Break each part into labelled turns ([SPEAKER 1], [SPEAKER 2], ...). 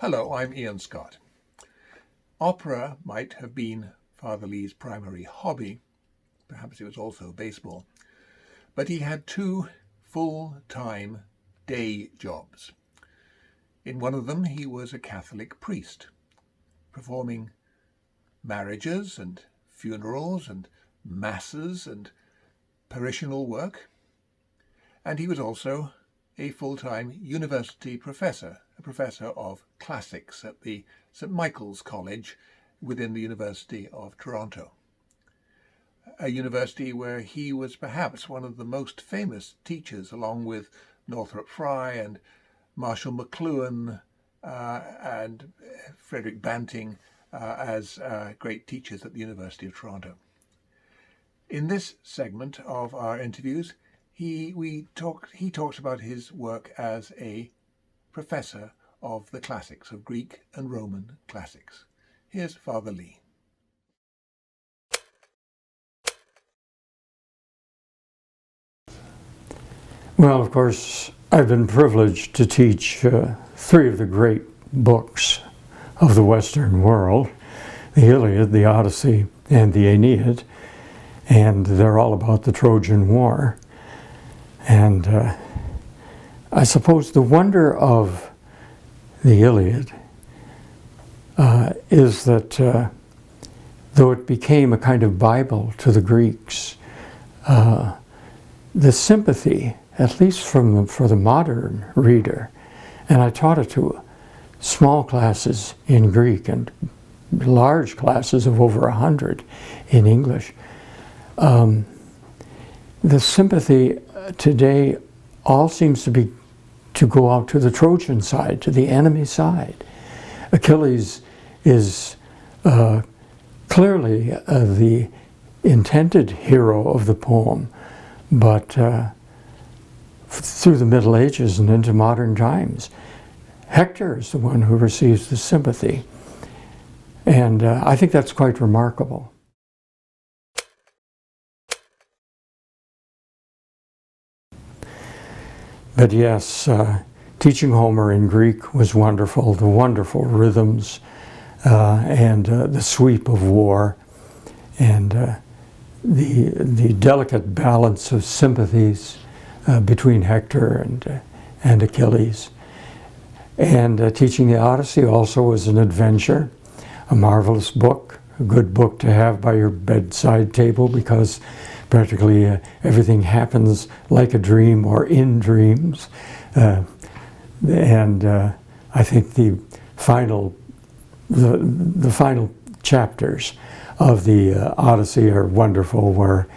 [SPEAKER 1] Hello, I'm Ian Scott. Opera might have been Father Lee's primary hobby. Perhaps it was also baseball. But he had two full-time day jobs. In one of them, he was a Catholic priest, performing marriages and funerals and masses and parishional work. And he was also a full-time university professor, a professor of classics at the St. Michael's College within the University of Toronto, a university where he was perhaps one of the most famous teachers, along with Northrop Frye and Marshall McLuhan and Frederick Banting as great teachers at the University of Toronto. In this segment of our interviews, he talks about his work as a professor of the classics, of Greek and Roman classics. Here's Father Lee.
[SPEAKER 2] Well, of course, I've been privileged to teach three of the great books of the Western world, the Iliad, the Odyssey, and the Aeneid, and they're all about the Trojan War. And I suppose the wonder of the Iliad is that though it became a kind of Bible to the Greeks, the sympathy, at least for the modern reader, and I taught it to small classes in Greek and large classes of over 100 in English, the sympathy today all seems to go out to the Trojan side, to the enemy side. Achilles is clearly the intended hero of the poem, but through the Middle Ages and into modern times, Hector is the one who receives the sympathy. And I think that's quite remarkable. But yes, teaching Homer in Greek was wonderful, the wonderful rhythms and the sweep of war and the delicate balance of sympathies between Hector and Achilles. And teaching the Odyssey also was an adventure, a marvelous book, a good book to have by your bedside table because practically everything happens like a dream or in dreams. And I think the final chapters of the Odyssey are wonderful, where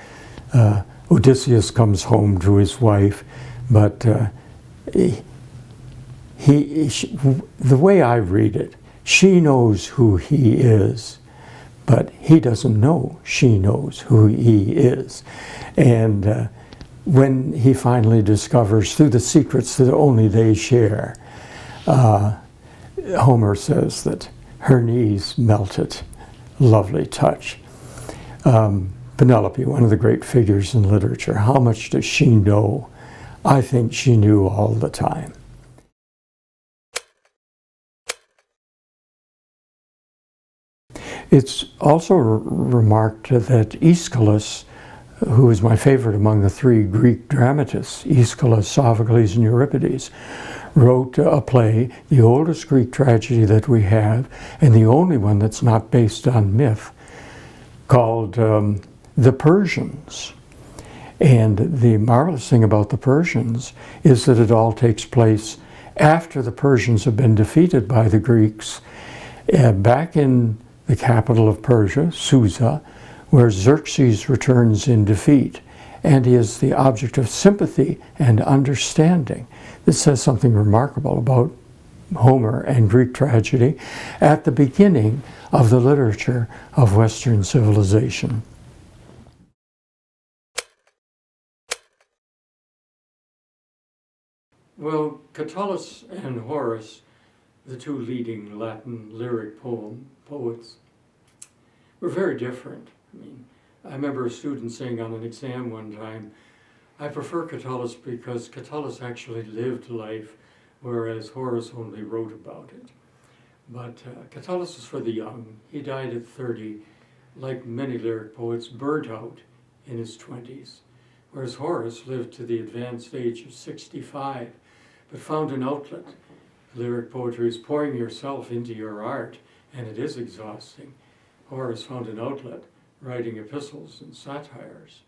[SPEAKER 2] Odysseus comes home to his wife, but the way I read it, she knows who he is, but he doesn't know she knows who he is. And when he finally discovers through the secrets that only they share, Homer says that her knees melted. Lovely touch. Penelope, one of the great figures in literature, how much does she know? I think she knew all the time. It's also remarked that Aeschylus, who is my favorite among the three Greek dramatists, Aeschylus, Sophocles, and Euripides, wrote a play, the oldest Greek tragedy that we have, and the only one that's not based on myth, called The Persians. And the marvelous thing about the Persians is that it all takes place after the Persians have been defeated by the Greeks, back in the capital of Persia, Susa, where Xerxes returns in defeat, and he is the object of sympathy and understanding. This says something remarkable about Homer and Greek tragedy at the beginning of the literature of Western civilization. Well, Catullus and Horace, the two leading Latin lyric poets, were very different. I mean, I remember a student saying on an exam one time, I prefer Catullus because Catullus actually lived life, whereas Horace only wrote about it. But Catullus was for the young. He died at 30, like many lyric poets, burnt out in his 20s, whereas Horace lived to the advanced age of 65, but found an outlet. Lyric poetry is pouring yourself into your art, and it is exhausting. Horace found an outlet, writing epistles and satires.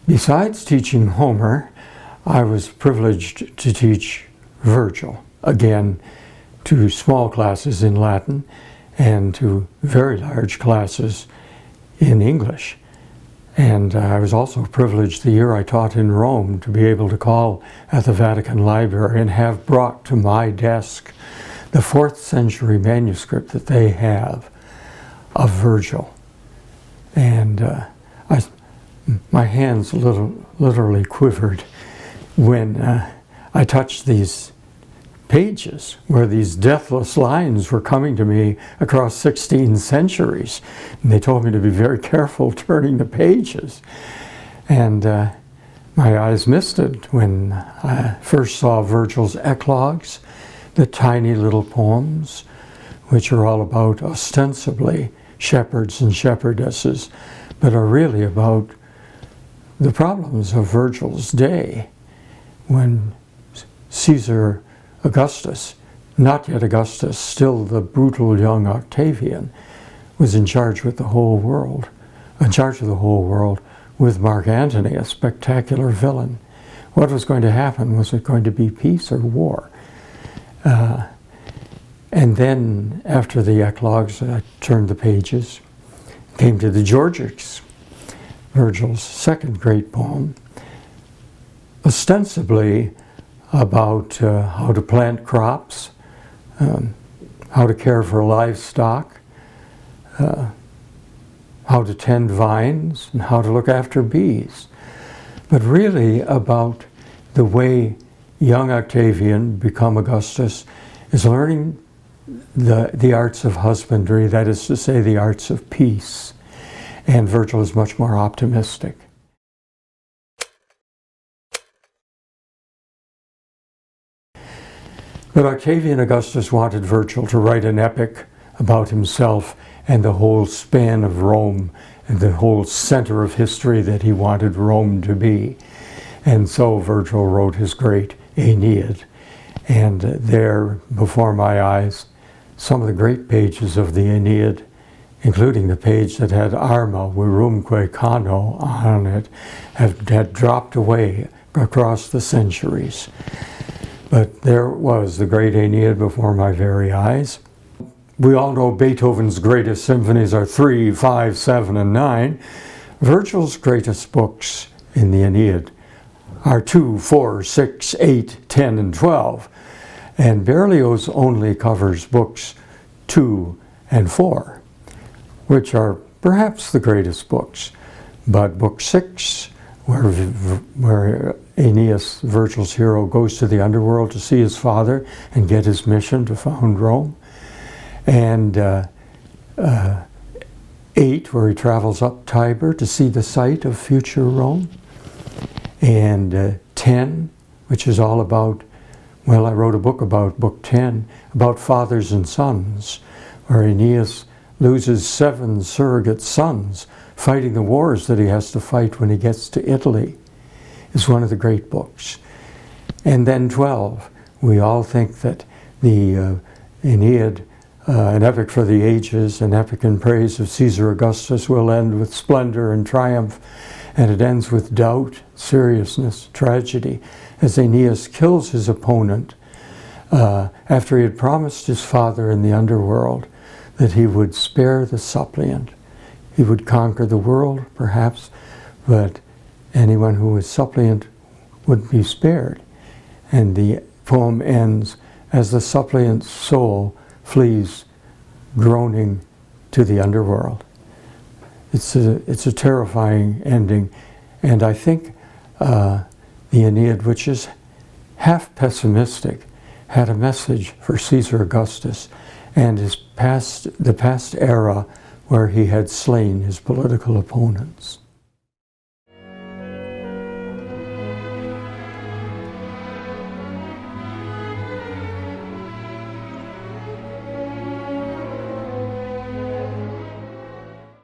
[SPEAKER 2] Besides teaching Homer, I was privileged to teach Virgil, again to small classes in Latin and to very large classes in English. And I was also privileged the year I taught in Rome to be able to call at the Vatican Library and have brought to my desk the 4th century manuscript that they have of Virgil. And my hands literally quivered when I touched these pages where these deathless lines were coming to me across 16 centuries. And they told me to be very careful turning the pages. And my eyes misted when I first saw Virgil's Eclogues, the tiny little poems, which are all about ostensibly shepherds and shepherdesses, but are really about the problems of Virgil's day when Caesar Augustus, not yet Augustus, still the brutal young Octavian, was in charge with the whole world, with Mark Antony, a spectacular villain. What was going to happen? Was it going to be peace or war? And then after the Eclogues, I turned the pages, came to the Georgics, Virgil's second great poem, ostensibly about how to plant crops, how to care for livestock, how to tend vines, and how to look after bees. But really about the way young Octavian, become Augustus, is learning the arts of husbandry, that is to say, the arts of peace. And Virgil is much more optimistic. But Octavian Augustus wanted Virgil to write an epic about himself and the whole span of Rome and the whole center of history that he wanted Rome to be. And so Virgil wrote his great Aeneid. And there, before my eyes, some of the great pages of the Aeneid, including the page that had Arma virumque cano on it, had dropped away across the centuries. But there was the great Aeneid before my very eyes. We all know Beethoven's greatest symphonies are 3, 5, 7, and 9. Virgil's greatest books in the Aeneid are 2, 4, 6, 8, 10, and 12. And Berlioz only covers books 2 and 4, which are perhaps the greatest books. But book 6, where Aeneas, Virgil's hero, goes to the underworld to see his father and get his mission to found Rome. And 8, where he travels up Tiber to see the site of future Rome. And 10, which is all about, well, I wrote a book about book 10, about fathers and sons, where Aeneas loses 7 surrogate sons fighting the wars that he has to fight when he gets to Italy, is one of the great books. And then 12, we all think that the Aeneid, an epic for the ages, an epic in praise of Caesar Augustus, will end with splendor and triumph, and it ends with doubt, seriousness, tragedy, as Aeneas kills his opponent after he had promised his father in the underworld that he would spare the suppliant. He would conquer the world, perhaps, but anyone who was suppliant would be spared. And the poem ends as the suppliant's soul flees groaning to the underworld. It's a terrifying ending, and I think the Aeneid, which is half pessimistic, had a message for Caesar Augustus and the past era where he had slain his political opponents.